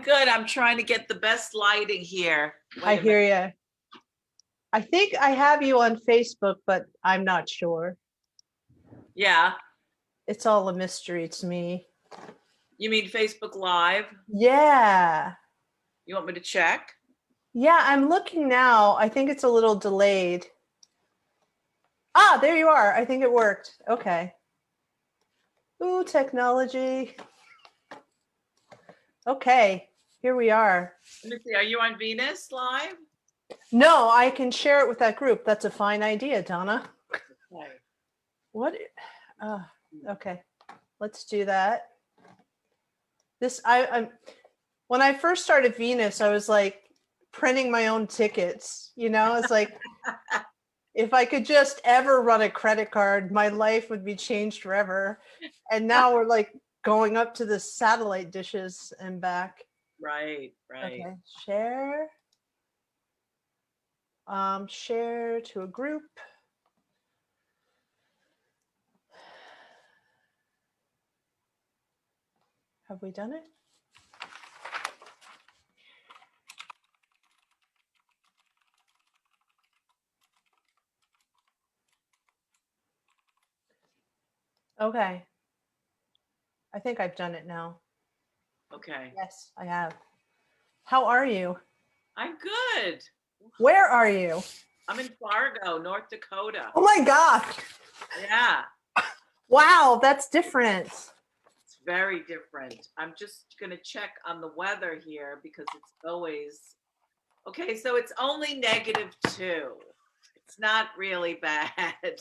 good. I'm trying to get the best lighting here. I hear you. I think I have you on Facebook, but I'm not sure. Yeah. It's all a mystery to me. You mean Facebook Live? Yeah. You want me to check? Yeah, I'm looking now. I think it's a little delayed. Ah, there you are. I think it worked. Okay. Ooh, technology. Okay, here we are. Let me see. Are you on Venus Live? No, I can share it with that group. That's a fine idea, Donna. Okay. What? Okay, let's do that. I'm when I first started Venus, I was like printing my own tickets. You know, it's like if I could just ever run a credit card, my life would be changed forever. And now we're like going up to the satellite dishes and back. Right. Okay, share. Share to a group. Have we done it? Okay. I think I've done it now. Okay. Yes, I have. How are you? I'm good. Where are you? I'm in Fargo, North Dakota. Oh my gosh. Yeah. Wow, that's different. It's very different. I'm just going to check on the weather here because it's always okay. So it's only -2. It's not really bad.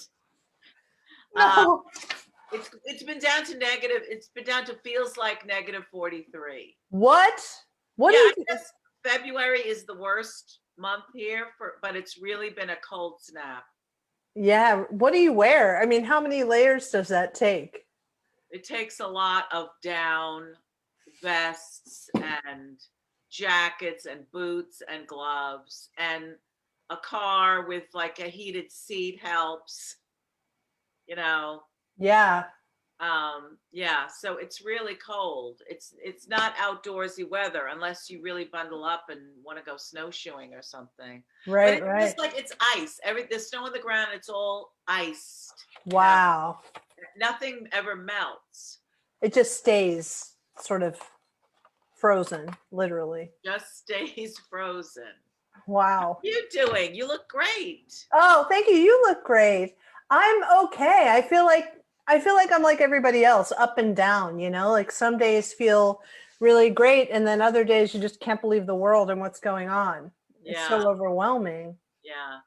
No. It's been down to negative. It's been down to feels like -43. What? What Yeah, do I you guess February is the worst month here but it's really been a cold snap. Yeah, what do you wear? I mean, how many layers does that take? It takes a lot of down vests and jackets and boots and gloves, and a car with like a heated seat helps, you know. Yeah. Yeah, so it's really cold. It's not outdoorsy weather unless you really bundle up and want to go snowshoeing or something. But Right, it's right. just like it's ice. There's snow on the ground, it's all iced. Wow. Nothing ever melts. It just stays sort of frozen, literally. Just stays frozen. Wow. What are you doing? You look great. Oh, thank you. You look great. I'm okay. I feel like I'm like everybody else, up and down, you know, like some days feel really great and then other days you just can't believe the world and what's going on. It's Yeah. so overwhelming. Yeah.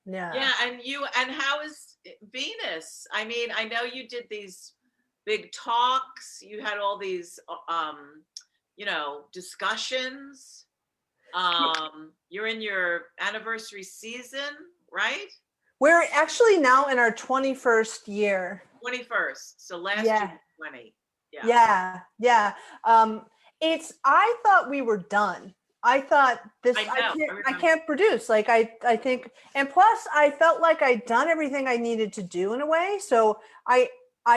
Yeah. Yeah, and how is Venus? I mean, I know you did these big talks. You had all these discussions. You're in your anniversary season, right? We're actually now in our 21st year. 21st. So last Yeah. year was 20. Yeah. Yeah. Yeah. I thought we were done. I thought I can't produce. Like I think, and plus I felt like I'd done everything I needed to do in a way. So I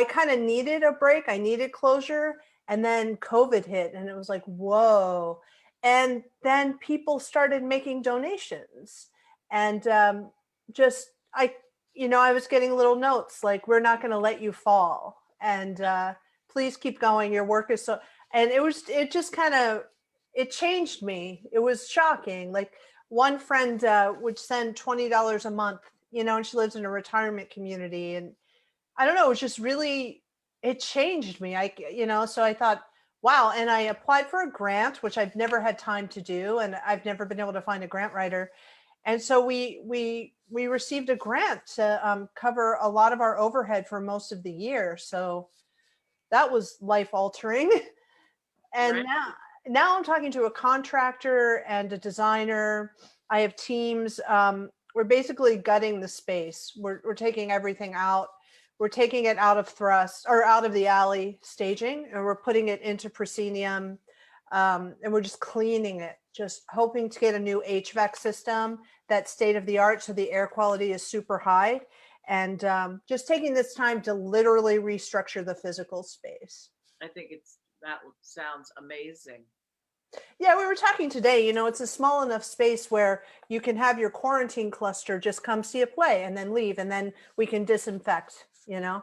kind of needed a break. I needed closure. And then COVID hit and it was like, whoa. And then people started making donations and I was getting little notes like, we're not going to let you fall. And please keep going. Your work is so, and it changed me. It was shocking. Like one friend would send $20 a month, and she lives in a retirement community. And I don't know, it was just really, it changed me. So I thought, wow. And I applied for a grant, which I've never had time to do. And I've never been able to find a grant writer. And so we received a grant to cover a lot of our overhead for most of the year. So that was life altering. And Right. now I'm talking to a contractor and a designer. I have teams. We're basically gutting the space. We're taking everything out. We're taking it out of thrust or out of the alley staging, and we're putting it into proscenium. And we're just cleaning it, just hoping to get a new HVAC system that's state of the art. So the air quality is super high. And just taking this time to literally restructure the physical space. I think that sounds amazing. Yeah, we were talking today, it's a small enough space where you can have your quarantine cluster just come see a play and then leave, and then we can disinfect. Right.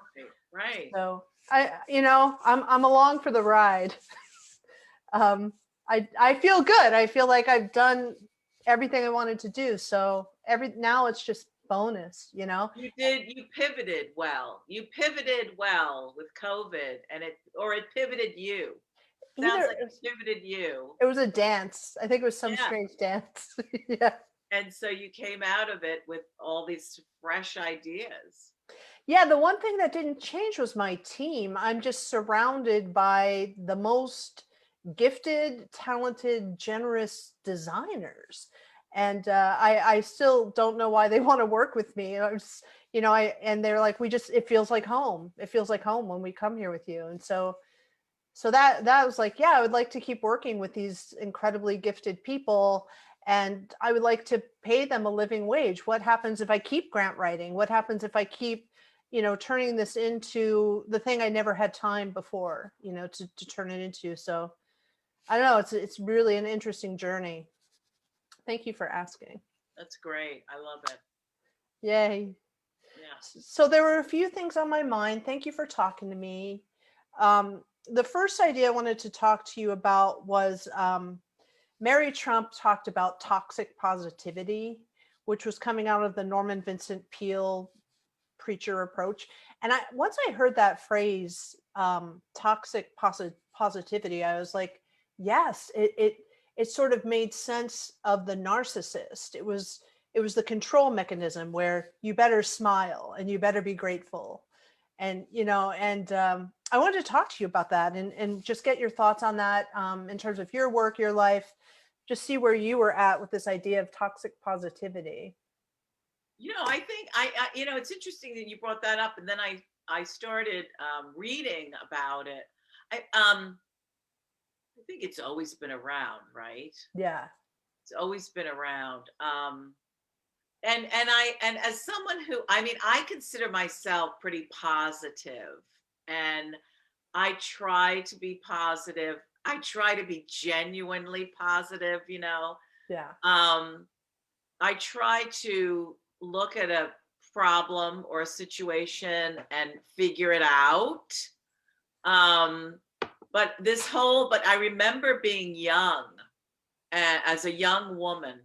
Right. So I'm along for the ride. I feel good. I feel like I've done everything I wanted to do. So now it's just bonus. You pivoted well. You pivoted well with COVID, and it pivoted you. Sounds Either like it pivoted you. it was a dance. I think it was some Yeah. strange dance. Yeah. And so you came out of it with all these fresh ideas. Yeah, the one thing that didn't change was my team. I'm just surrounded by the most gifted, talented, generous designers. And I still don't know why they want to work with me. And they're like, it feels like home. It feels like home when we come here with you. And so that was like, yeah, I would like to keep working with these incredibly gifted people, and I would like to pay them a living wage. What happens if I keep grant writing? What happens if I keep turning this into the thing I never had time before to turn it into? So I don't know, it's really an interesting journey. Thank you for asking. That's great. I love it. Yay. Yeah. So there were a few things on my mind. Thank you for talking to me. The first idea I wanted to talk to you about was Mary Trump talked about toxic positivity, which was coming out of the Norman Vincent Peale preacher approach. And once I heard that phrase, toxic positivity, I was like, yes, it sort of made sense of the narcissist. It was the control mechanism where you better smile and you better be grateful. And I wanted to talk to you about that and just get your thoughts on that, in terms of your work, your life, just see where you were at with this idea of toxic positivity. I think it's interesting that you brought that up, and then I started reading about it. I think it's always been around, right? Yeah. It's always been around. And as someone who, I consider myself pretty positive, and I try to be positive. I try to be genuinely positive. Yeah. I try to look at a problem or a situation and figure it out. Um, but I remember being young, as a young woman,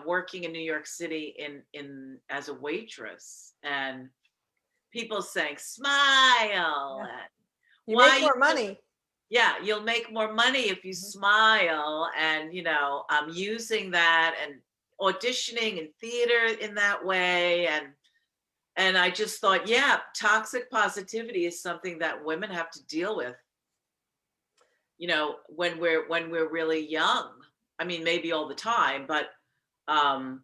working in New York City in as a waitress, and people saying smile, Yeah. and You make why more money. yeah, you'll make more money if you smile, and I'm using that and auditioning in theater in that way, and I just thought, yeah, toxic positivity is something that women have to deal with, when we're really young. I mean, maybe all the time, but um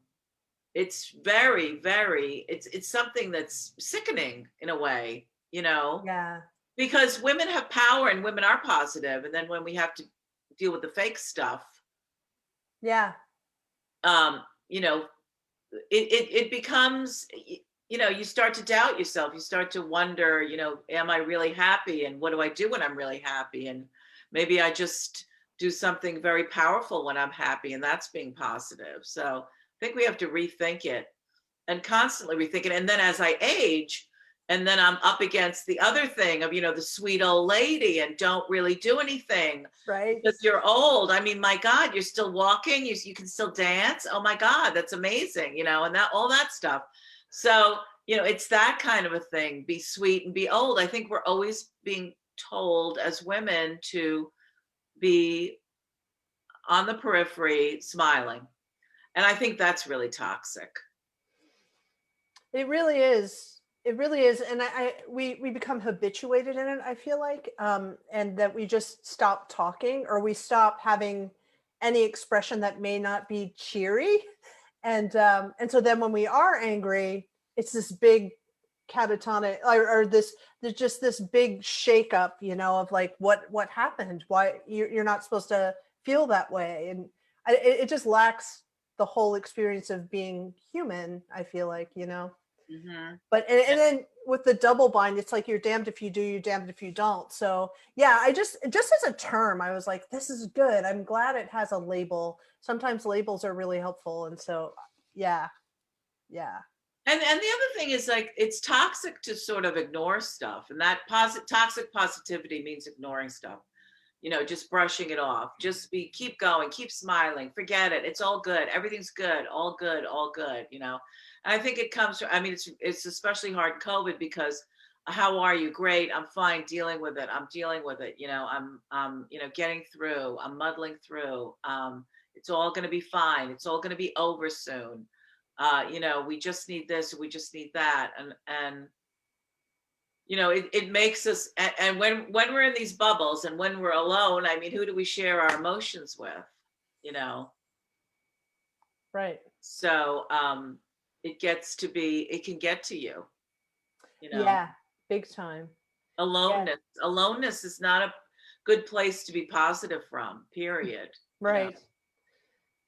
it's very, very, it's something that's sickening in a way. Yeah. Because women have power and women are positive, and then when we have to deal with the fake stuff, Yeah. um you know it becomes, you start to doubt yourself, you start to wonder, am I really happy, and what do I do when I'm really happy, and maybe I just do something very powerful when I'm happy, and that's being positive. So I think we have to rethink it, and constantly rethink it. And then as I age, and then I'm up against the other thing of, the sweet old lady and don't really do anything Right. because you're old. I mean, my God, you're still walking, you can still dance. Oh my God, that's amazing, and that, all that stuff. So, it's that kind of a thing. Be sweet and be old. I think we're always being told as women to be on the periphery smiling. And I think that's really toxic. It really is. It really is. And we become habituated in it, I feel like. And that we just stop talking, or we stop having any expression that may not be cheery. And so then when we are angry, it's this big catatonic, or there's just this big shakeup, of like, what happened? Why you're not supposed to feel that way. And it just lacks the whole experience of being human, I feel like. Mhm. But and then with the double bind, it's like you're damned if you do, you're damned if you don't. So yeah, I just as a term, I was like, this is good. I'm glad it has a label. Sometimes labels are really helpful. And so yeah, yeah. And the other thing is, like, it's toxic to sort of ignore stuff, and that toxic positivity means ignoring stuff. Just brushing it off. Just keep going, keep smiling, forget it. It's all good. Everything's good, all good, all good. And I think it comes from, I mean, it's especially hard in COVID because how are you? Great. I'm fine dealing with it. I'm dealing with it. I'm getting through. I'm muddling through. It's all going to be fine. It's all going to be over soon. We just need this, we just need that. And it makes us, and when we're in these bubbles and when we're alone, I mean, who do we share our emotions with? you know Right. so it can get to you. you know Yeah. Big time. Yeah. aloneness is not a good place to be positive from, period. you know Right.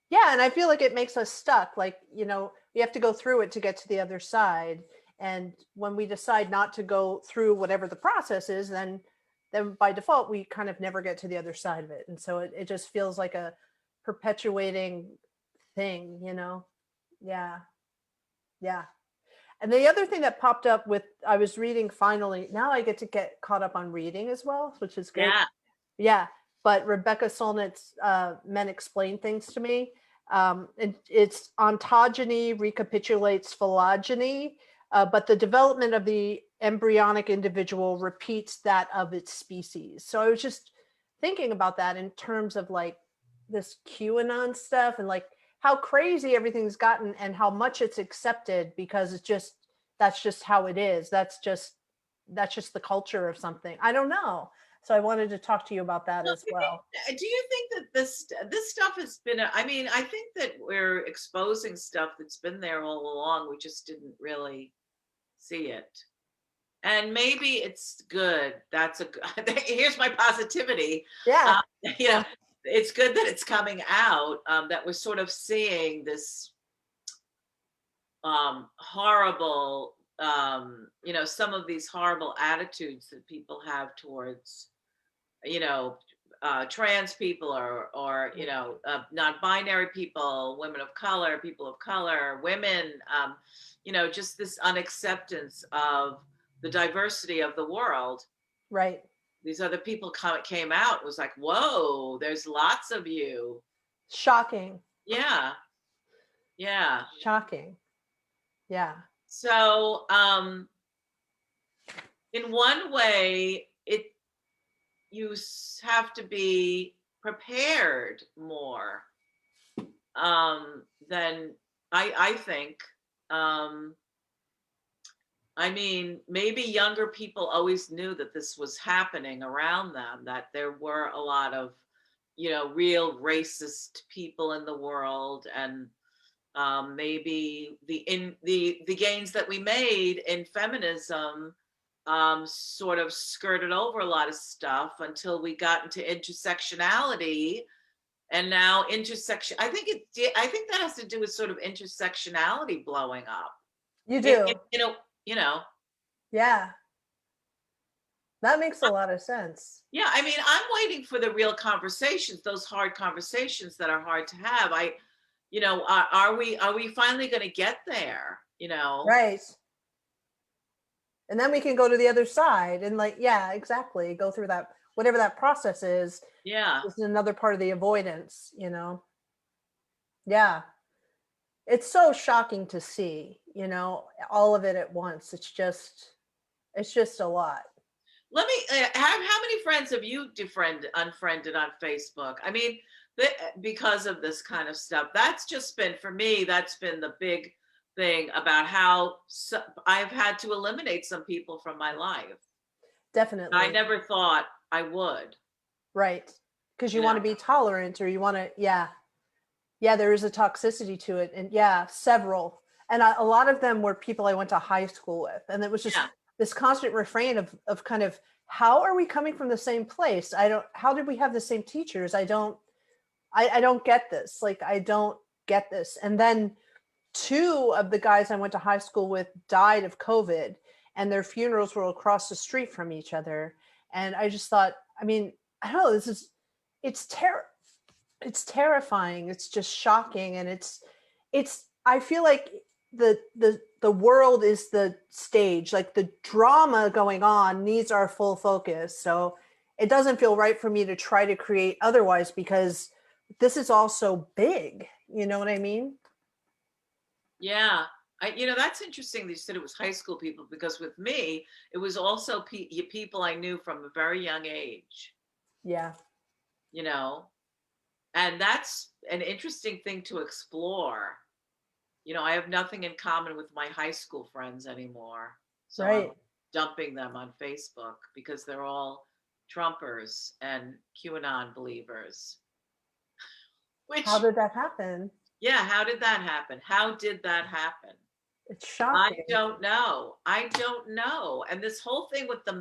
Yeah, and I feel like it makes us stuck. Like, we have to go through it to get to the other side. And when we decide not to go through whatever the process is, then by default we kind of never get to the other side of it. And so it just feels like a perpetuating thing. Yeah. Yeah. And the other thing that popped up with I was reading finally, now I get to get caught up on reading as well, which is great. yeah. Yeah, but Rebecca Solnit's Men Explain Things to Me. It's ontogeny recapitulates phylogeny, but the development of the embryonic individual repeats that of its species. So I was just thinking about that in terms of like this QAnon stuff and like how crazy everything's gotten and how much it's accepted because that's just how it is. That's just the culture of something. I don't know. So I wanted to talk to you about that Well, as well. do you think that this stuff has been I mean, I think that we're exposing stuff that's been there all along, we just didn't really see it. And maybe it's good. Here's my positivity. Yeah. uh, you know it's good that it's coming out, that we're sort of seeing this horrible, some of these horrible attitudes that people have towards, you know trans people, or non-binary people, women of color, people of color, women, just this unacceptance of the diversity of the world. Right. These other people came out, it was like, whoa, there's lots of you. Shocking. Yeah, yeah. Shocking. Yeah. So in one way, you have to be prepared more, than I think. Um, I mean, maybe younger people always knew that this was happening around them, that there were a lot of, real racist people in the world, and maybe the gains that we made in feminism sort of skirted over a lot of stuff until we got into intersectionality. And now I think that has to do with sort of intersectionality blowing up. You It, do. it, you know, you know. Yeah. That makes a lot of sense. Yeah, I mean, I'm waiting for the real conversations, those hard conversations that are hard to have. Are we finally going to get there? Right. And then we can go to the other side and like, yeah, exactly. Go through that, whatever that process Yeah. is another part of the avoidance. Yeah. It's so shocking to see, all of it at once. It's just a lot. Let me. How many friends have you unfriended on Facebook? I mean, because of this kind of stuff. That's just been, for me, that's been the big thing about how I've had to eliminate some people from my life. I Definitely. never thought I would. Right. Because you You want know. to be tolerant or you want to, yeah. Yeah, there is a toxicity to it. And yeah, several. And a lot of them were people I went to high school with. And it was just Yeah. this constant refrain of kind of, how are we coming from the same place? How did we have the same teachers? I don't get this. Like, I don't get this. And then two of the guys I went to high school with died of COVID, and their funerals were across the street from each other. And I just thought, I mean, I don't know, it's it's terrifying. It's just shocking. And I feel like the world is the stage, like the drama going on needs our full focus. So it doesn't feel right for me to try to create otherwise, because this is all so big. You know what I mean? Yeah. That's interesting that you said it was high school people, because with me, it was also people I knew from a very young age, Yeah. you know, and that's an interesting thing to explore. I have nothing in common with my high school friends anymore. So I'm Right. dumping them on Facebook because they're all Trumpers and QAnon believers. How Which, did that happen? yeah, how did that happen? How did that happen? It's I shocking. don't know. I don't know. And this whole thing with the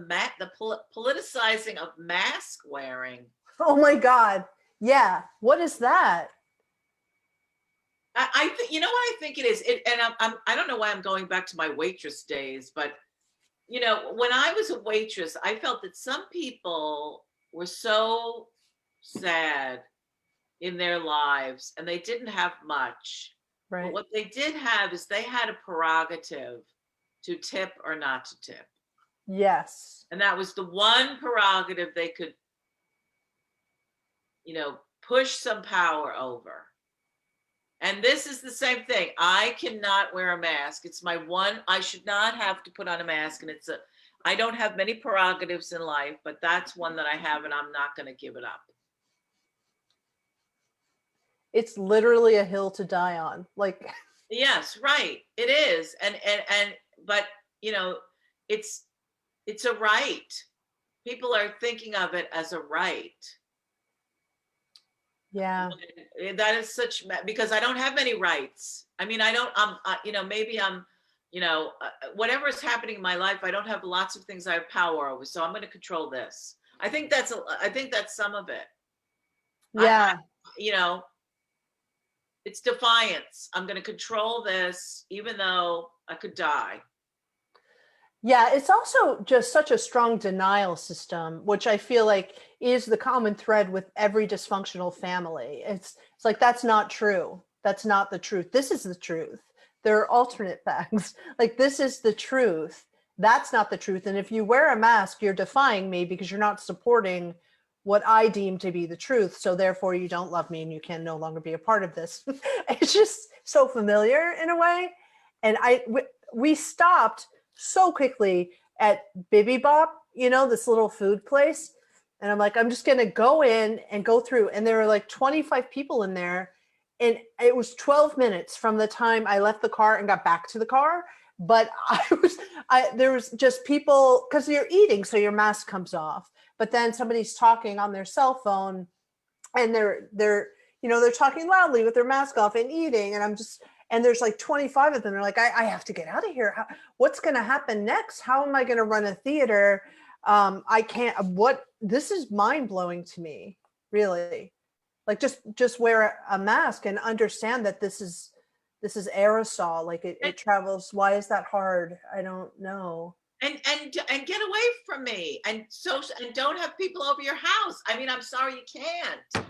politicizing of mask wearing. Oh my God. Yeah. What is that? I think, you know what I think it is. And I don't know why I'm going back to my waitress days, but when I was a waitress, I felt that some people were so sad in their lives and they didn't have much. But Right. what they did have is they had a prerogative to tip or not to tip. Yes. And that was the one prerogative they could, push some power over. And this is the same thing. I cannot wear a mask. It's my one, I should not have to put on a mask. And I don't have many prerogatives in life, but that's one that I have, and I'm not going to give it up. It's literally a hill to die on. Like, Yes, right. It is. But, it's, it's a right. People are thinking of it as a right. yeah. That is because I don't have many rights. I mean, I don't, maybe I'm, whatever is happening in my life, I don't have lots of things I have power over. So I'm going to control this. I think that's some of it. Yeah. You know, it's defiance. I'm going to control this, even though I could die. Yeah, it's also just such a strong denial system, which I feel like is the common thread with every dysfunctional family. It's like, that's not true. That's not the truth. This is the truth. There are alternate facts. Like, this is the truth. That's not the truth. And if you wear a mask, you're defying me because you're not supporting what I deem to be the truth. So therefore you don't love me and you can no longer be a part of this. It's just so familiar in a way. And we stopped so quickly at Bibi Bop, this little food place. And I'm like, I'm just going to go in and go through. And there were like 25 people in there. And it was 12 minutes from the time I left the car and got back to the car. But there was just people, because you're eating, so your mask comes off. But then somebody's talking on their cell phone and they're talking loudly with their mask off and eating. And there's like 25 of them. They're like, I have to get out of here. What's going to happen next? How am I going to run a theater? I can't, this is mind blowing to me, really. Like, just wear a mask and understand that this is aerosol. Like it travels. Why is that hard? I don't know. And get away from me, and don't have people over your house. I mean, I'm sorry, you can't.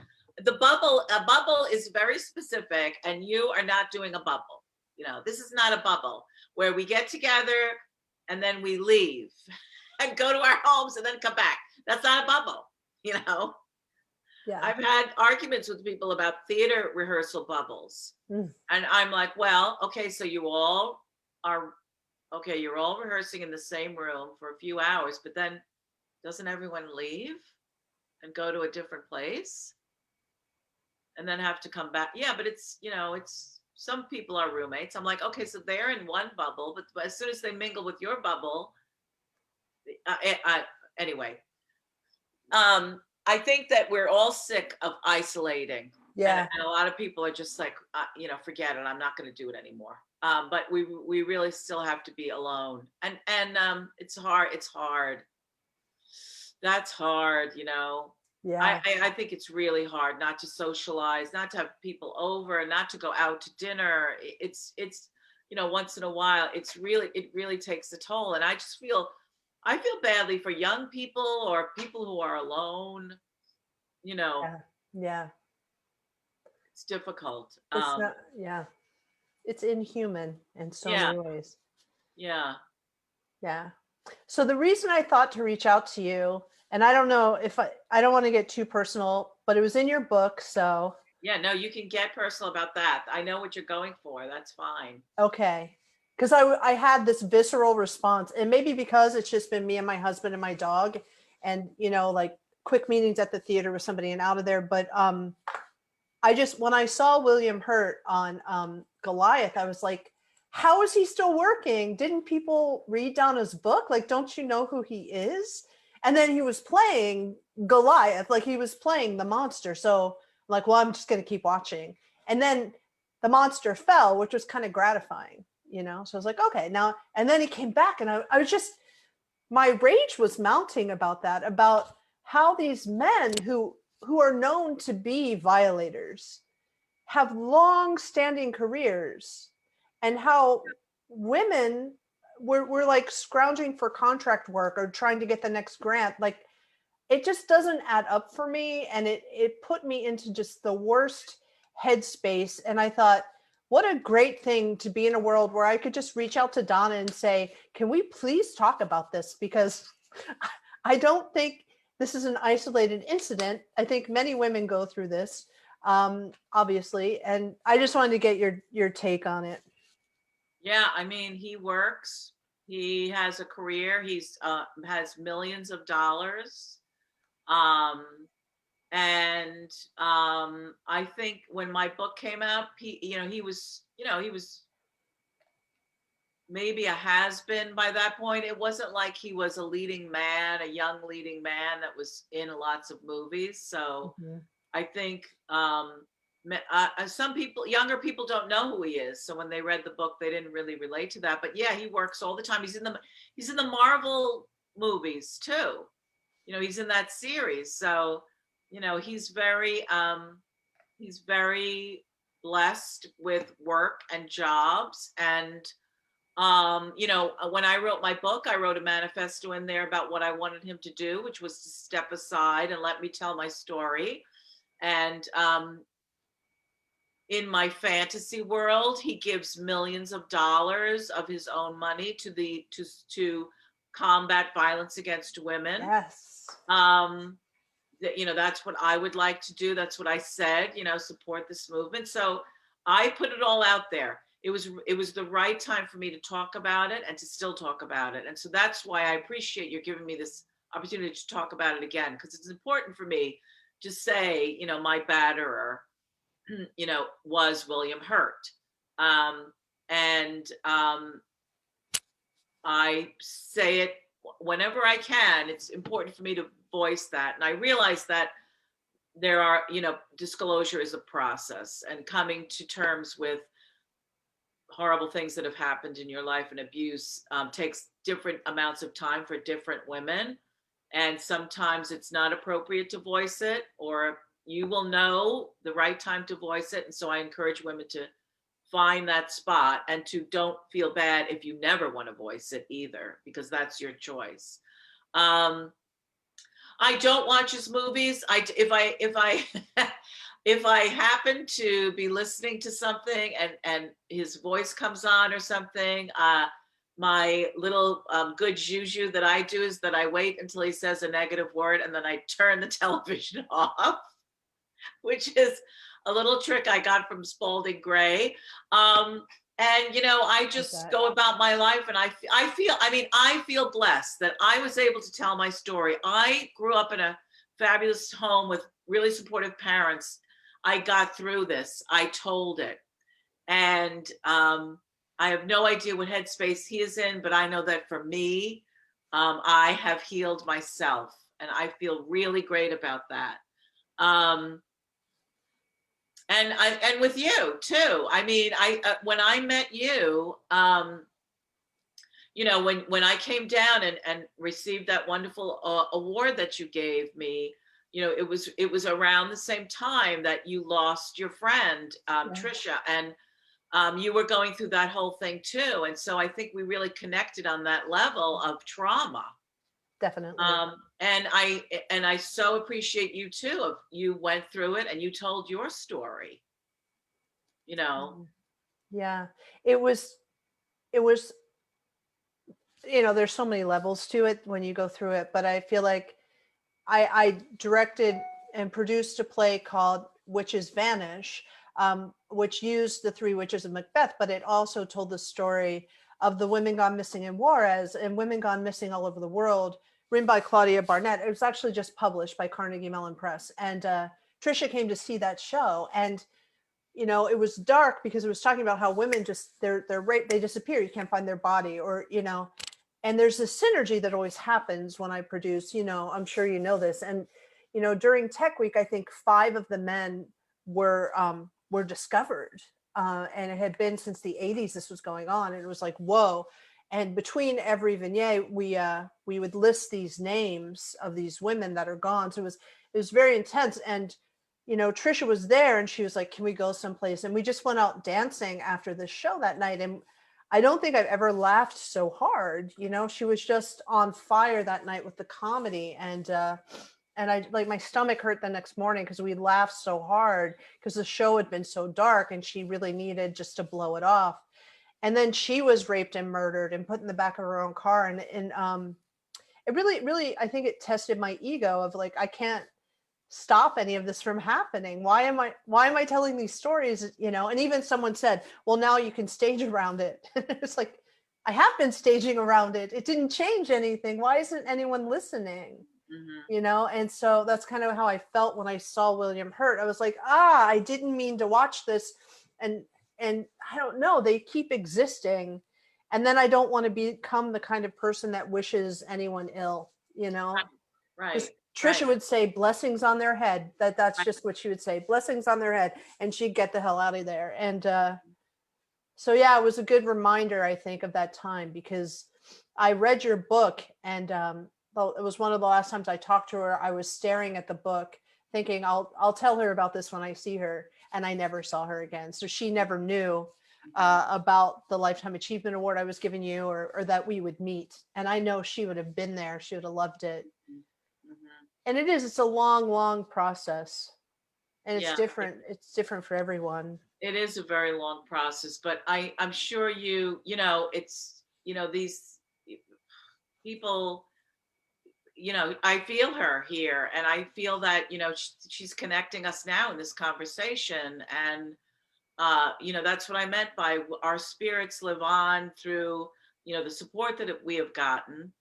A bubble is very specific, and you are not doing a bubble. This is not a bubble where we get together and then we leave and go to our homes and then come back. That's not a bubble. Yeah. I've had arguments with people about theater rehearsal bubbles. And I'm like, well, okay, so you're all rehearsing in the same room for a few hours, but then doesn't everyone leave and go to a different place and then have to come back? Yeah, but it's some people are roommates. I'm like, okay, so they're in one bubble, but as soon as they mingle with your bubble, anyway, I think that we're all sick of isolating. Yeah. And a lot of people are just like, forget it. I'm not going to do it anymore. But we really still have to be alone. And it's hard. It's hard. That's hard, Yeah. I think it's really hard not to socialize, not to have people over, not to go out to dinner. It's once in a while. It really takes a toll, and I feel badly for young people or people who are alone. You know, Yeah. Yeah. it's difficult. It's not, yeah. It's inhuman in so Yeah, many ways. yeah, Yeah. So the reason I thought to reach out to you, and I don't know if I don't want to get too personal, but it was in your book. So, yeah. No, you can get personal about that. I know what you're going for. That's fine. okay. Because I had this visceral response, and maybe because it's just been me and my husband and my dog, and like quick meetings at the theater with somebody and out of there. But I just, when I saw William Hurt on Goliath, I was like, how is he still working? Didn't people read down his book? Like, don't you know who he is? And then he was playing Goliath, like he was playing the monster. So, like, well, I'm just going to keep watching. And then the monster fell, which was kind of gratifying, So I was like, okay, now, and then he came back, and I was just, my rage was mounting about that, about how these men who are known to be violators have long standing careers, and how women were like scrounging for contract work or trying to get the next grant. Like, it just doesn't add up for me, and it put me into just the worst headspace. And I thought, what a great thing to be in a world where I could just reach out to Donna and say, can we please talk about this? Because I don't think this is an isolated incident. I think many women go through this, obviously, and I just wanted to get your take on it. Yeah, I mean, he works. He has a career. He's has millions of dollars. Um, and I think when my book came out, he was maybe a has-been by that point. It wasn't like he was a leading man, a young leading man that was in lots of movies. So Mhm. I think some people, younger people, don't know who he is. So when they read the book, they didn't really relate to that. But yeah, he works all the time. He's in the Marvel movies too. He's in that series. So he's very blessed with work and jobs. And when I wrote my book, I wrote a manifesto in there about what I wanted him to do, which was to step aside and let me tell my story. And in my fantasy world, he gives millions of dollars of his own money to combat violence against women. Yes. That's what I would like to do. That's what I said. Support this movement. So I put it all out there. It was the right time for me to talk about it and to still talk about it. And so that's why I appreciate you giving me this opportunity to talk about it again, because it's important for me to say, my batterer, was William Hurt. And I say it whenever I can. It's important for me to voice that. And I realize that there are, disclosure is a process, and coming to terms with horrible things that have happened in your life and abuse takes different amounts of time for different women. And sometimes it's not appropriate to voice it, or you will know the right time to voice it. And so I encourage women to find that spot, and to don't feel bad if you never want to voice it either, because that's your choice. I don't watch his movies. If I if I happen to be listening to something and his voice comes on or something, my little good juju that I do is that I wait until he says a negative word, and then I turn the television off, which is a little trick I got from Spalding Gray. And I just go about my life, and I feel blessed that I was able to tell my story. I grew up in a fabulous home with really supportive parents. I got through this. I told it. And I have no idea what headspace he is in, but I know that for me, I have healed myself, and I feel really great about that. And with you too. I mean, when I met you, when I came down and received that wonderful award that you gave me, it was around the same time that you lost your friend, Yeah, Trisha, and you were going through that whole thing too. And so I think we really connected on that level of trauma. definitely. And I so appreciate you too. Of you went through it and you told your story. You know. Mm. Yeah, it was, it was, there's so many levels to it when you go through it, but I feel like I directed and produced a play called Witches Vanish, which used the three witches of Macbeth, but it also told the story of the women gone missing in Juarez and women gone missing all over the world, written by Claudia Barnett. It was actually just published by Carnegie Mellon Press. And Trisha came to see that show. And it was dark because it was talking about how women just they're raped, they disappear, you can't find their body, or and there's this synergy that always happens when I produce, I'm sure you know this. And during Tech Week, I think 5 of the men were discovered, and it had been since the 80s this was going on, and it was like, whoa. And between every vignette, we would list these names of these women that are gone. So it was very intense. And Trisha was there and she was like, can we go someplace? And we just went out dancing after the show that night. And I don't think I've ever laughed so hard. She was just on fire that night with the comedy. And I, like, my stomach hurt the next morning because we laughed so hard because the show had been so dark and she really needed just to blow it off. And then she was raped and murdered and put in the back of her own car. And it really, really, I think it tested my ego of like, I can't stop any of this from happening. Why am I telling these stories? And even someone said, well, now you can stage around it. It's like, I have been staging around it. It didn't change anything. Why isn't anyone listening? And so that's kind of how I felt when I saw William Hurt. I was like, I didn't mean to watch this. And I don't know, they keep existing. And then I don't want to become the kind of person that wishes anyone ill, Right. Trisha would say blessings on their head. That's Right. just what she would say, blessings on their head, and she'd get the hell out of there. And so yeah, it was a good reminder, I think, of that time, because I read your book, and it was one of the last times I talked to her. I was staring at the book thinking, I'll tell her about this when I see her, and I never saw her again. So she never knew about the Lifetime Achievement Award I was giving you, or that we would meet. And I know she would have been there. She would have loved it. And it's a long, long process, and it's different. It's different for everyone. It is a very long process, but I'm sure it's, these people, I feel her here, and I feel that, she's connecting us now in this conversation. And, that's what I meant by our spirits live on through, the support that we have gotten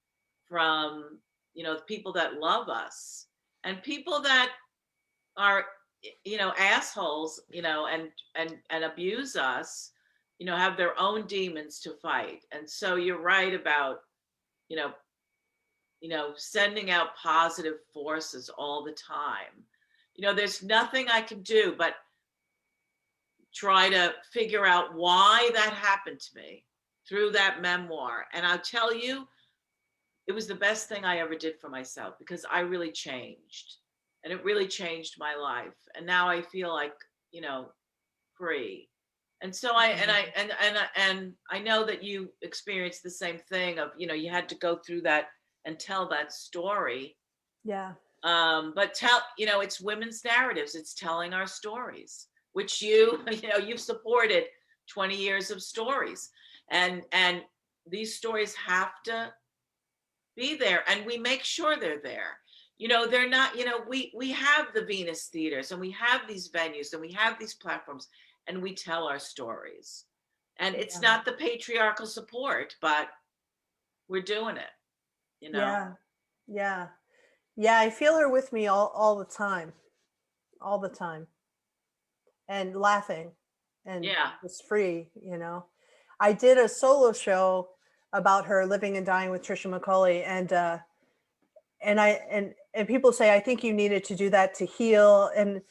from, the people that love us, and people that are, assholes, and abuse us, have their own demons to fight. And so you're right about, you know, sending out positive forces all the time. There's nothing I can do but try to figure out why that happened to me through that memoir. And I'll tell you, it was the best thing I ever did for myself, because I really changed, and it really changed my life. And now I feel like, free. And so I know that you experienced the same thing of, you had to go through that and tell that story. Yeah. But it's women's narratives. It's telling our stories, which you've supported 20 years of stories. And these stories have to be there, and we make sure they're there. They're not, we have the Venus theaters, and we have these venues, and we have these platforms, and we tell our stories. And it's not the patriarchal support, but we're doing it, Yeah. Yeah. Yeah. I feel her with me all the time, and laughing, and it's free. I did a solo show about her, living and dying with Trisha McCauley, and people say, I think you needed to do that to heal, and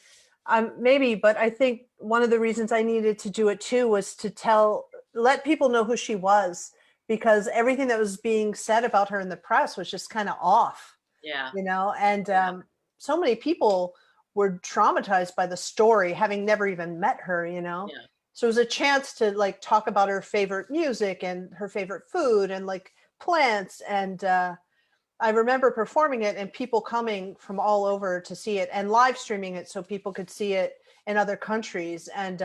maybe, but I think one of the reasons I needed to do it too was to let people know who she was, because everything that was being said about her in the press was just kind of off. And so many people were traumatized by the story, having never even met her, you know? Yeah. So it was a chance to like talk about her favorite music and her favorite food and like plants. And I remember performing it and people coming from all over to see it and live streaming it so people could see it in other countries. And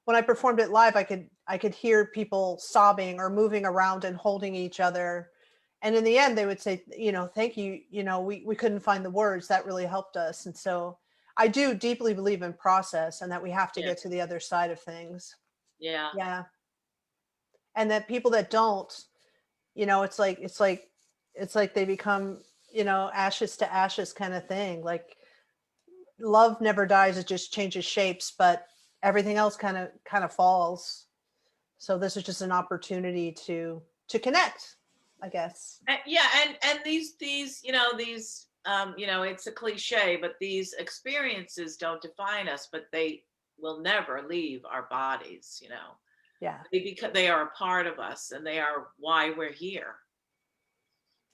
when I performed it live, I could hear people sobbing or moving around and holding each other. And in the end, they would say, you know, thank you. You know, we couldn't find the words that really helped us. And so I do deeply believe in process and that we have to Yeah. get to the other side of things. Yeah. Yeah. And that people that don't, you know, it's like they become, you know, ashes to ashes kind of thing. Like love never dies, it just changes shapes, but everything else kind of falls. So this is just an opportunity to connect, I guess. Yeah, and these you know, it's a cliche, but these experiences don't define us, but they will never leave our bodies, you know. Yeah. Because they are a part of us and they are why we're here.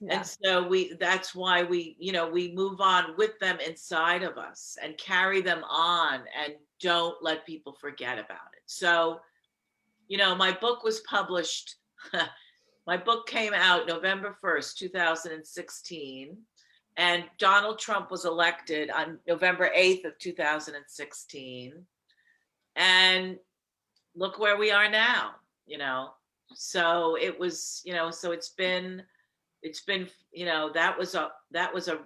And Yeah. so that's why we, you know, we move on with them inside of us and carry them on and don't let people forget about it. So, you know, my book was published my book came out November 1st, 2016, and Donald Trump was elected on November 8th of 2016. And look where we are now, you know. So it was, you know, so it's been, you know, that was a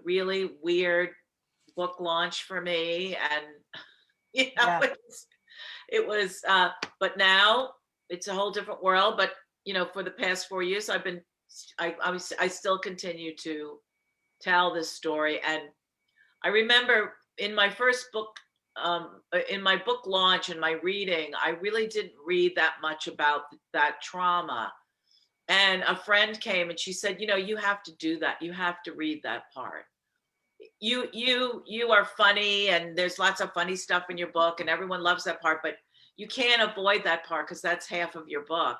really weird book launch for me. And you know, Yeah. it was but now it's a whole different world. But you know, for the past 4 years I still continue to tell this story. And I remember in my first book, in my book launch and my reading, I really didn't read that much about that trauma. And a friend came and she said, you know, you have to do that, you have to read that part. You are funny and there's lots of funny stuff in your book and everyone loves that part, but you can't avoid that part because that's half of your book.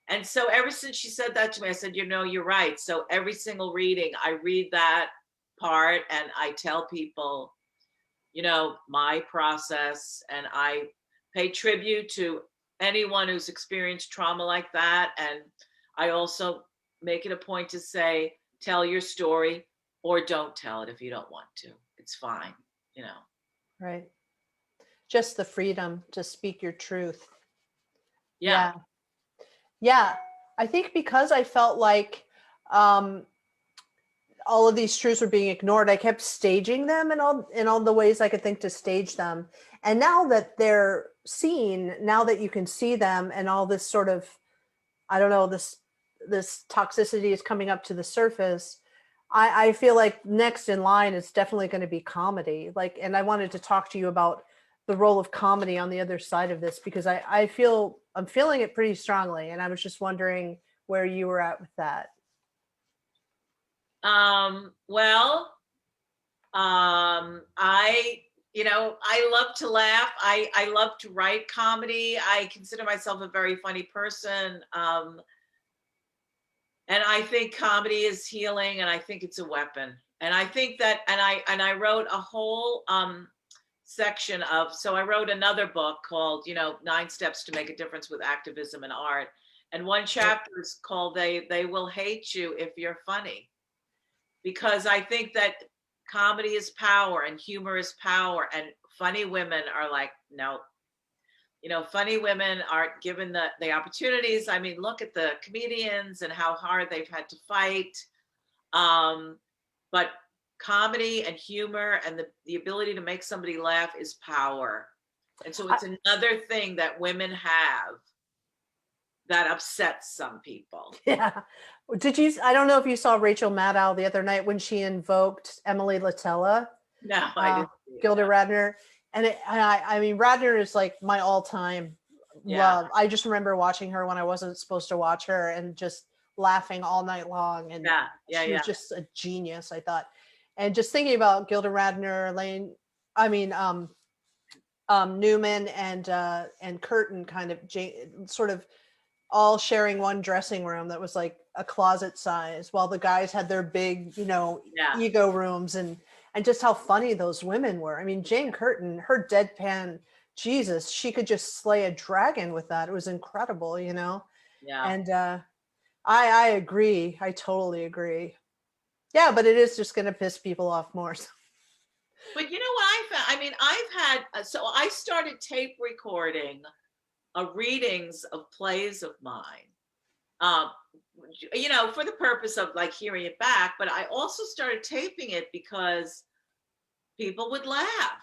And so ever since she said that to me, I said, you know, you're right. So every single reading I read that part and I tell people, you know, my process, and I pay tribute to anyone who's experienced trauma like that. And I also make it a point to say, tell your story or don't tell it if you don't want to. It's fine, you know. Right. Just the freedom to speak your truth. Yeah. Yeah. Yeah. I think because I felt like um all of these truths were being ignored, I kept staging them in all the ways I could think to stage them. And now that they're seen, now that you can see them and all this sort of, I don't know, this toxicity is coming up to the surface, I feel like next in line is definitely going to be comedy. Like, and I wanted to talk to you about the role of comedy on the other side of this because I'm feeling it pretty strongly. And I was just wondering where you were at with that. Well, I, you know, I love to laugh. I love to write comedy. I consider myself a very funny person. And I think comedy is healing and I think it's a weapon. And I think that, and I wrote a whole section of, so I wrote another book called, you know, 9 Steps to Make a Difference with Activism and Art. And one chapter is called They Will Hate You If You're Funny. Because I think that comedy is power and humor is power, and funny women are like, no, you know, funny women aren't given the opportunities. I mean, look at the comedians and how hard they've had to fight. But comedy and humor and the ability to make somebody laugh is power. And so it's another thing that women have that upsets some people. Yeah. Did you? I don't know if you saw Rachel Maddow the other night when she invoked Emily Latella, No, I didn't see it. Gilda No. Radner, and I mean, Radner is like my all-time Yeah. love. I just remember watching her when I wasn't supposed to watch her and just laughing all night long. And Yeah. Yeah. she was Yeah. just a genius, I thought. And just thinking about Gilda Radner, I mean, Newman and Curtin kind of sort of all sharing one dressing room that was like a closet size while the guys had their big, you know, Yeah. ego rooms. And and just how funny those women were. I mean, Jane Curtin, her deadpan, Jesus, she could just slay a dragon with that. It was incredible, you know? Yeah. And I agree. I totally agree. Yeah, but it is just going to piss people off more. But you know what I found? I mean, I've had, so I started tape recording readings of plays of mine, um, you know, for the purpose of like hearing it back. But I also started taping it because people would laugh.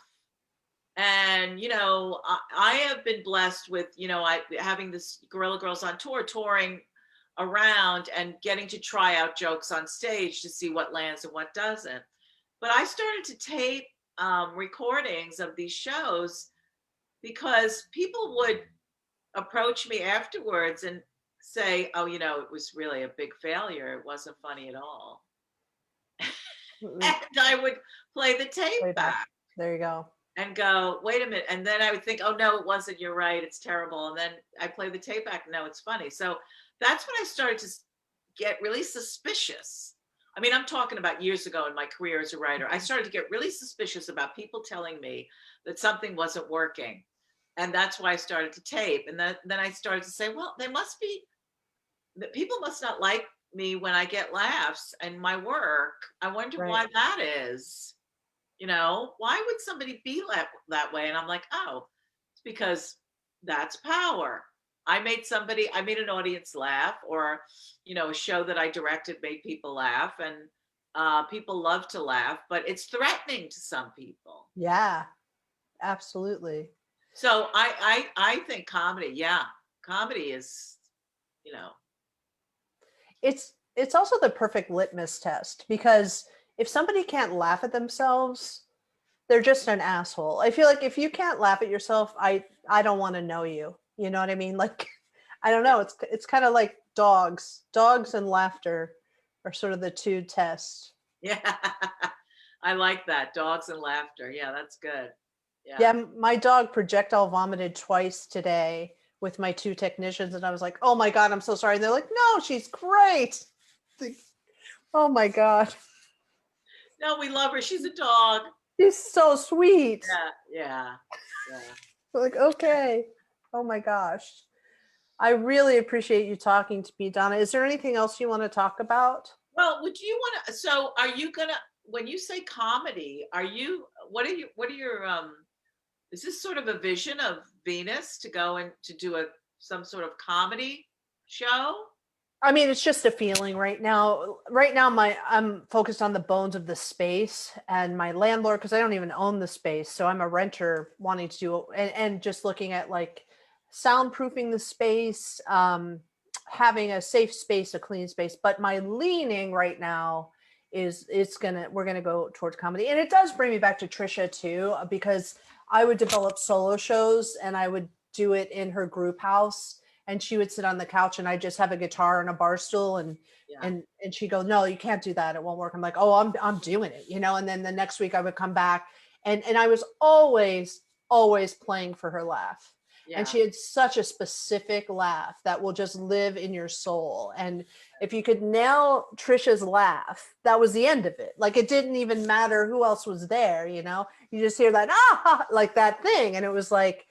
And, you know, I have been blessed with, you know, having this Guerilla Girls on tour, touring around and getting to try out jokes on stage to see what lands and what doesn't. But I started to tape recordings of these shows because people would approach me afterwards and say, oh, you know, it was really a big failure. It wasn't funny at all. And I would play the tape Way back. back There you go. and go, wait a minute. And then I would think, oh, no, it wasn't. You're right. It's terrible. And then I play the tape back. No, it's funny. So that's when I started to get really suspicious. I mean, I'm talking about years ago in my career as a writer. I started to get really suspicious about people telling me that something wasn't working. And that's why I started to tape. And then I started to say, well, they must be, that people must not like me when I get laughs and my work. I wonder Right. why that is. You know, why would somebody be that way? And I'm like, oh, it's because that's power. I made an audience laugh, or, you know, a show that I directed made people laugh, and people love to laugh, but it's threatening to some people. Yeah, absolutely. So I think comedy, yeah, comedy is, you know, It's also the perfect litmus test, because if somebody can't laugh at themselves, they're just an asshole. I feel like if you can't laugh at yourself, I don't want to know you. You know what I mean? Like, I don't know. It's kind of like dogs. Dogs and laughter are sort of the two tests. yeah. I like that. Dogs and laughter. Yeah, that's good. Yeah. Yeah, my dog projectile vomited twice today with my two technicians, and I was like, "Oh my God, I'm so sorry." And they're like, "No, she's great." Like, oh my God, No, we love her. She's a dog. she's so sweet. Yeah. Yeah. Like, okay. Oh my gosh. I really appreciate you talking to me, Donna. Is there anything else you want to talk about? Well, would you want to, so are you gonna, when you say comedy, what are your, is this sort of a vision of Venus to go and to do some sort of comedy show? I mean, it's just a feeling right now. Right now, I'm focused on the bones of the space, and my landlord, because I don't even own the space, so I'm a renter wanting to do, and just looking at like soundproofing the space, having a safe space, a clean space. But my leaning right now is we're gonna go towards comedy, and it does bring me back to Trisha too, because I would develop solo shows and I would do it in her group house, and she would sit on the couch and I just have a guitar and a bar stool, and Yeah. and she'd go, "No, you can't do that. It won't work." I'm like, "Oh, I'm doing it," you know. And then the next week I would come back, and I was always playing for her laugh. Yeah. And she had such a specific laugh that will just live in your soul. And if you could nail Trisha's laugh, that was the end of it. Like, it didn't even matter who else was there, you know. You just hear that like that thing, and it was like,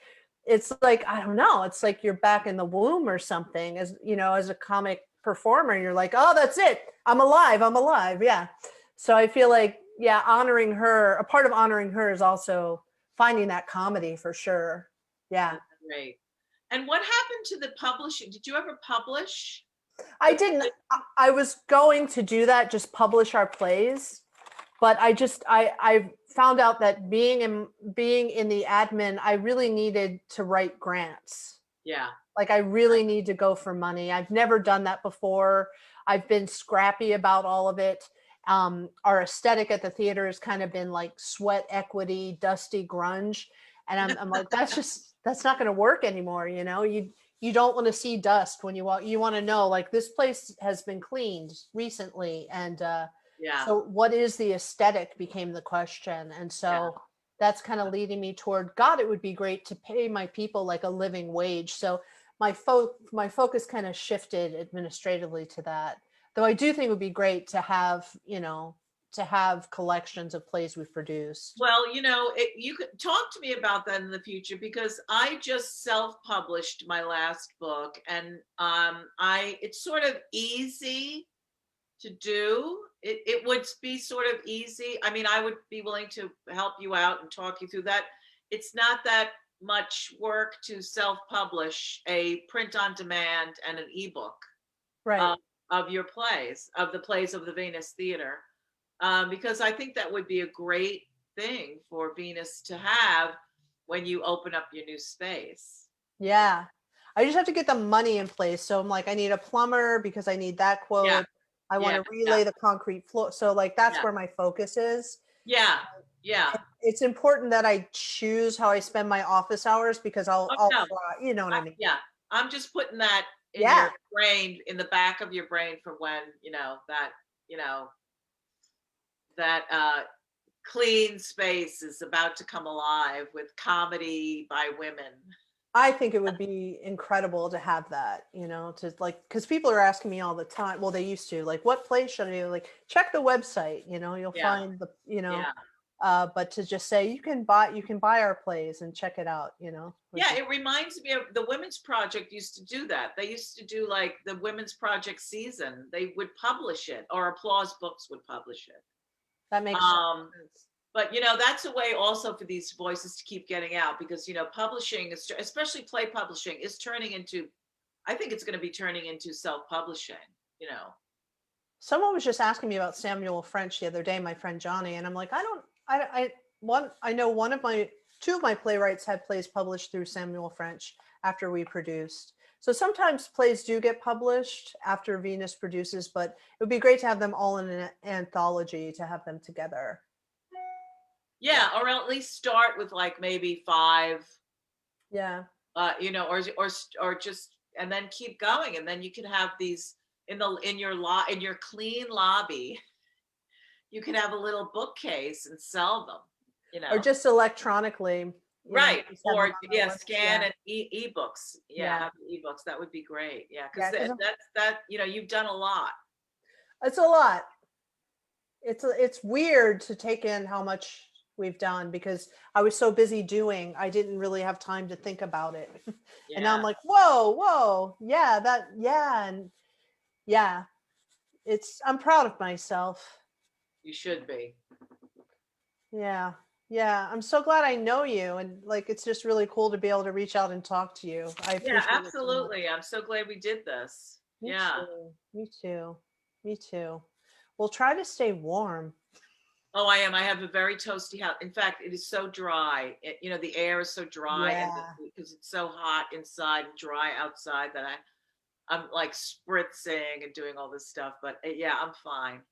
it's like, I don't know, it's like you're back in the womb or something, as you know, as a comic performer. You're like, oh, that's it, I'm alive. Yeah. So I feel like, yeah, honoring her, a part of honoring her is also finding that comedy for sure. Yeah. Great. And what happened to the publishing? Did you ever publish? I didn't. I was going to do that, just publish our plays, but I found out that being in the admin, I really needed to write grants. Yeah. Like, I really need to go for money. I've never done that before. I've been scrappy about all of it. Our aesthetic at the theater has kind of been like sweat equity, dusty grunge, and I'm like, that's not going to work anymore. You know, you don't want to see dust when you walk. You want to know, like, this place has been cleaned recently, and Yeah. so what is the aesthetic became the question. And so that's kind of leading me toward, God, it would be great to pay my people like a living wage. So my focus kind of shifted administratively to that. Though I do think it would be great to have, you know, to have collections of plays we've produced. Well, you could talk to me about that in the future because I just self-published my last book, and it's sort of easy to do. It would be sort of easy. I mean, I would be willing to help you out and talk you through that. It's not that much work to self-publish a print on demand and an ebook Right. of your plays, of the plays of the Venus Theater, because I think that would be a great thing for Venus to have when you open up your new space. Yeah. I just have to get the money in place. So I'm like, I need a plumber because I need that Yeah, quote. I want yeah, to yeah, relay the concrete floor. So like that's yeah, where my focus is. yeah, yeah. It's important that I choose how I spend my office hours because Oh I'll no, fly, you know what I mean? yeah. I'm just putting that in Yeah. your brain, in the back of your brain, for when you know that clean space is about to come alive with comedy by women. I think it would be incredible to have that, to like, because people are asking me all the time. Well, they used to, like, what place should I do? Like, check the website, you'll Yeah, find yeah. but to just say you can buy our plays and check it out, would Yeah, be, it reminds me of the Women's Project used to do that. They used to do like the Women's Project season. They would publish it, or Applause Books would publish it. that makes so Um, much sense. but that's a way also for these voices to keep getting out, because publishing is, especially play publishing, is turning into, I think it's going to be turning into self-publishing. you know Someone was just asking me about Samuel French the other day, my friend Johnny, and I'm like, I know two of my playwrights had plays published through Samuel French after we produced. So sometimes plays do get published after Venus produces, but it would be great to have them all in an anthology, to have them together. Yeah. yeah, or at least start with like maybe five, Yeah. or just, and then keep going, and then you can have these in your clean lobby. You can have a little bookcase and sell them. Or just electronically, Right. just have them Or on yeah, our web. scan Yeah. and ebooks. Yeah, Yeah. have ebooks. That would be great. Yeah, because Yeah. Because you've done a lot. it's a lot. It's weird to take in how much we've done because I was so busy doing, I didn't really have time to think about it. And now I'm Yeah, like, whoa, yeah, and yeah, I'm proud of myself. you should be. Yeah. Yeah. I'm so glad I know you. And like, it's just really cool to be able to reach out and talk to you. I Yeah, appreciate it so much. absolutely. I'm so glad we did this. Me Yeah. too. Me too. Me too. We'll try to stay warm. Oh, I am. I have a very toasty house. In fact, it is so dry. The air is so dry, and Yeah. because it's so hot inside and dry outside, that I'm like spritzing and doing all this stuff. But yeah, I'm fine.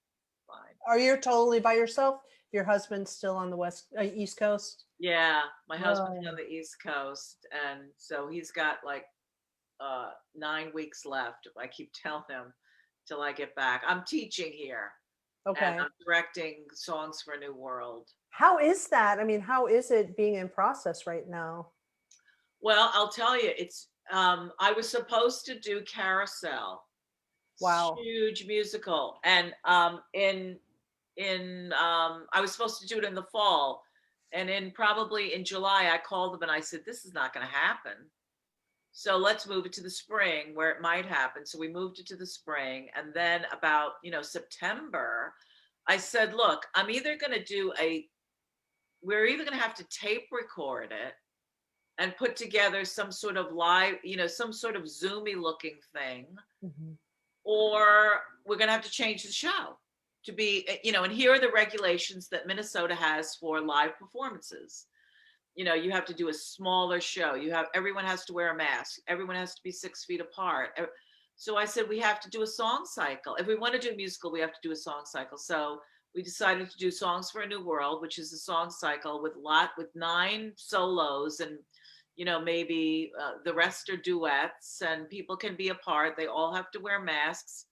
Fine. Are you totally by yourself? Your husband's still on the East Coast? Yeah, my husband's Oh, on the East Coast, and so he's got like 9 weeks left. I keep telling him till I get back. I'm teaching here, and okay. I'm directing Songs for a New World. How is that? I mean, how is it being in process right now? Well, I'll tell you, it's I was supposed to do Carousel, Wow. huge musical, and in I was supposed to do it in the fall, and probably in July I called them and I said, this is not going to happen. So let's move it to the spring where it might happen. So we moved it to the spring, and then about September, I said, look, we're either going to have to tape record it and put together some sort of live, some sort of Zoomy looking thing, Mhm. or we're going to have to change the show to be, and here are the regulations that Minnesota has for live performances. You have to do a smaller show. Everyone has to wear a mask. Everyone has to be 6 feet apart. So I said, we have to do a song cycle. If we want to do a musical, we have to do a song cycle. So we decided to do Songs for a New World, which is a song cycle with 9 solos, and maybe the rest are duets, and people can be apart. They all have to wear masks.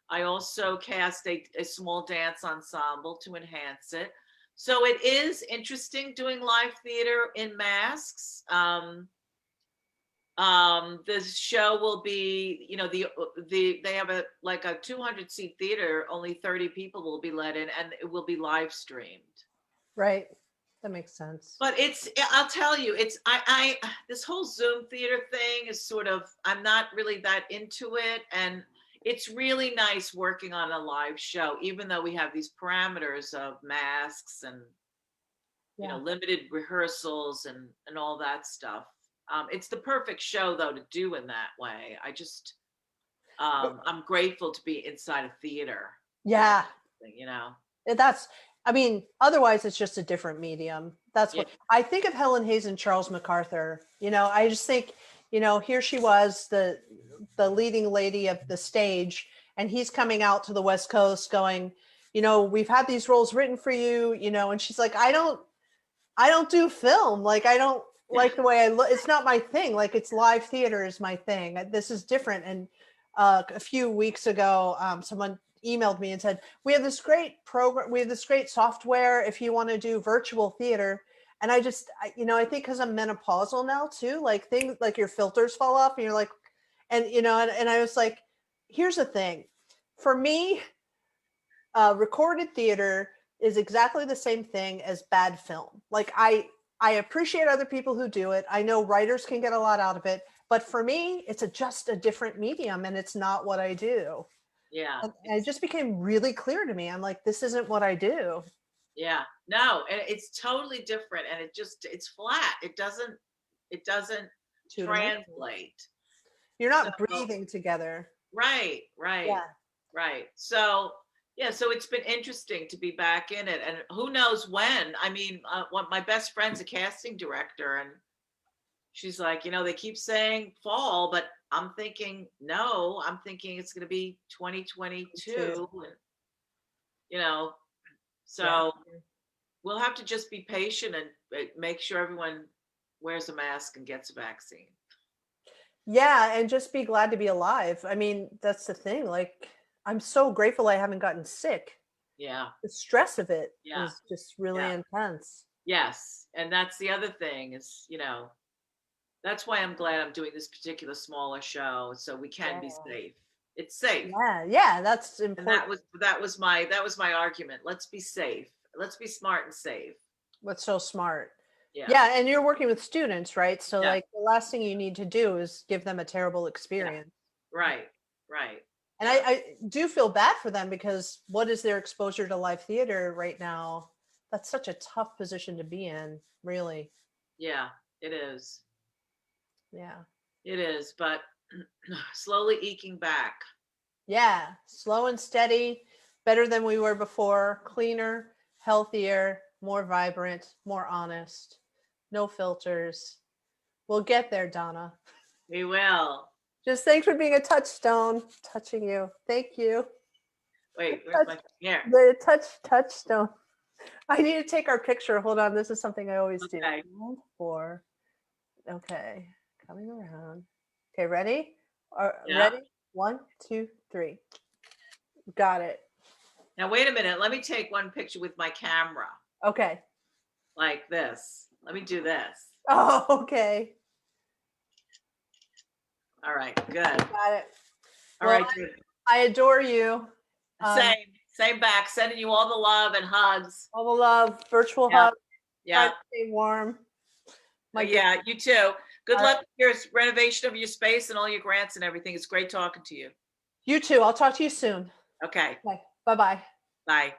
I also cast a small dance ensemble to enhance it. So it is interesting doing live theater in masks. The show will be, they have a 200-seat theater, only 30 people will be let in, and it will be live streamed. Right. That makes sense. But I'll tell you, I this whole Zoom theater thing is sort of, I'm not really that into it. And it's really nice working on a live show, even though we have these parameters of masks and, limited rehearsals and all that stuff. It's the perfect show though to do in that way. I'm grateful to be inside a theater. Yeah. That's, otherwise it's just a different medium. That's what I think of. Helen Hayes and Charles MacArthur. I just think, here she was, the leading lady of the stage, and he's coming out to the West Coast going, we've had these roles written for you, and she's like, I don't do film. Like, I don't like the way I look. It's not my thing. Like, it's live theater is my thing. This is different. And a few weeks ago, someone emailed me and said, we have this great program. We have this great software if you want to do virtual theater. And I think because I'm menopausal now too, like things like your filters fall off and you're like, and I was like, here's the thing. For me, recorded theater is exactly the same thing as bad film. Like I appreciate other people who do it. I know writers can get a lot out of it, but for me, it's just a different medium and it's not what I do. Yeah. And it just became really clear to me. I'm like, this isn't what I do. Yeah, no, and it's totally different, and it's flat. It doesn't translate. You're not breathing together. Right. Yeah. Right. So it's been interesting to be back in it, and who knows when. My best friend's a casting director, and she's like, they keep saying fall, but I'm thinking it's going to be 2022, and, so we'll have to just be patient and make sure everyone wears a mask and gets a vaccine. Yeah, and just be glad to be alive. That's the thing. Like, I'm so grateful I haven't gotten sick. Yeah. The stress of it is just really intense. Yes. And that's the other thing is, that's why I'm glad I'm doing this particular smaller show, so we can be safe. It's safe. Yeah, that's important. And that was my argument. Let's be safe. Let's be smart and safe. What's so smart? Yeah, and you're working with students, right? So like the last thing you need to do is give them a terrible experience. Yeah. Right. And I do feel bad for them because what is their exposure to live theater right now? That's such a tough position to be in, really. Yeah, it is. Yeah. It is, but slowly eking back. Yeah, slow and steady, better than we were before, cleaner, healthier, more vibrant, more honest, no filters. We'll get there, Donna. We will. Just thanks for being a touchstone, touching you. Thank you. Wait, where's my hair? The touchstone. I need to take our picture. Hold on. This is something I always do. 4. Okay. Coming around. Okay, ready? Ready? 1, 2, 3. Got it. Now, wait a minute. Let me take one picture with my camera. Okay. Like this. Let me do this. Oh, okay. All right, good. Got it. All right. I adore you. Same back. Sending you all the love and hugs. All the love. Virtual hugs. Yeah. Stay warm. You too. Good luck with your renovation of your space and all your grants and everything. It's great talking to you. You too. I'll talk to you soon. Okay. Bye. Bye-bye. Bye.